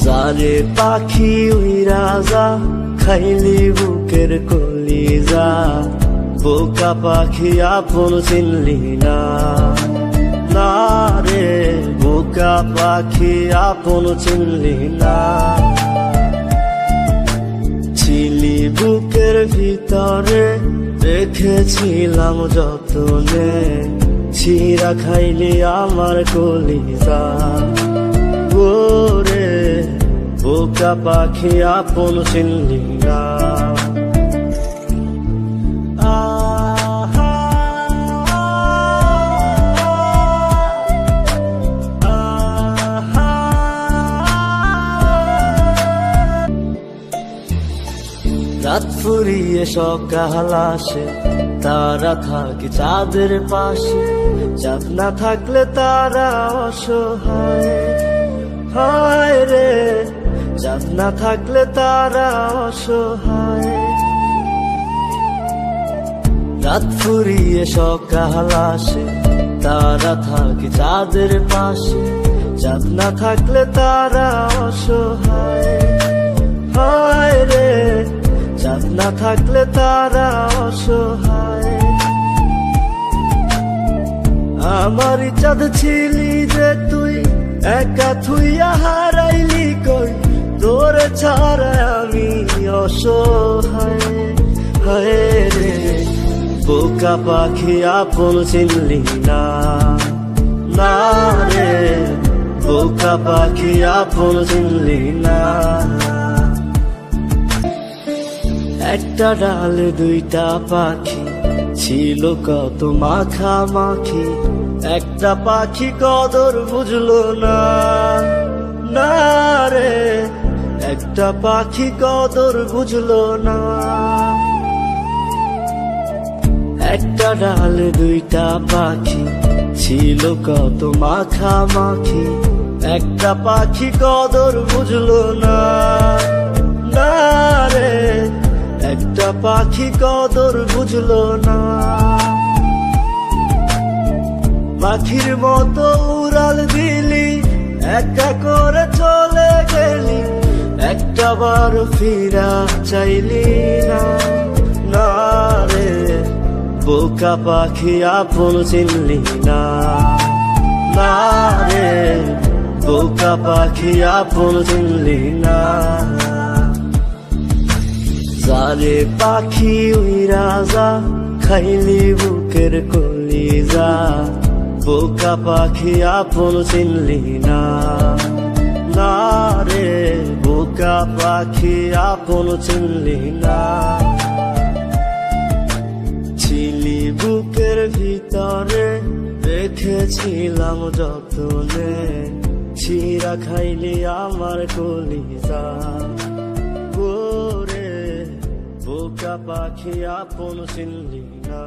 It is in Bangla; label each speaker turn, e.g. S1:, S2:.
S1: যারে পাখি উইরা যা খাইলি বুকের কলিজা, বোকা পাখি আপন চিনলি না, না রে বোকা পাখি আপন চিনলি না। ছিলি বুকের ভিতরে রেখেছিলাম যতনে, ছিঁড়া খাইলি আমার কলিজা, ওরে বোকা পাখি আপন চিনলি না। রাত ফুরিয়ে সকাল আসে, তারা থাকে চাঁদের পাশে, চাঁদ না থাকলে তারা অসহায়, হায় রে চাঁদ না থাকলে তারা অসহায়। রাত ফুরিয়ে সকাল আসে, তারা থাকে চাঁদের পাশে, চাঁদ না থাকলে তারা অসহায়, হায় রে চাঁদ না থাকলে তারা অসহায়। আমারই চাঁদ ছিলি যে তুই, একা থুইয়া হারাইলি কই, তোর ছাড়া আমি অসহায়, হায় রে বোকা পাখি আপন চিনলি না, না রে বোকা পাখি আপন চিনলি না। একটা ডালে দুইটা পাখি ছিল কত মাখামাখি, একটা পাখি কদর বুঝলো না, না রে একটা পাখি কদর বুঝলো না। একটা ডালে দুইটা পাখি ছিল কত মাখামাখি, একটা পাখি কদর বুঝলো না, না রে একটা পাখি কদর বুঝলো না। পাখির মতো উড়াল দিলি, একা করে চলে গেলি, একটা বার ফিরা চাইলি না, না রে বোকা পাখি আপন চিনলি না, না রে বোকা পাখি আপন চিনলি না। যারে পাখি উইরা যা খাইলি বুকের কলিজা, বোকা পাখি আপন চিনলি না, না রে বোকা পাখি আপন চিনলি না। ছিলি বুকের ভিতরে রেখেছিলাম যতনে, ছিঁড়া খাইলি আমার কলিজা, ওরে বোকা পাখি আপন চিনলি না।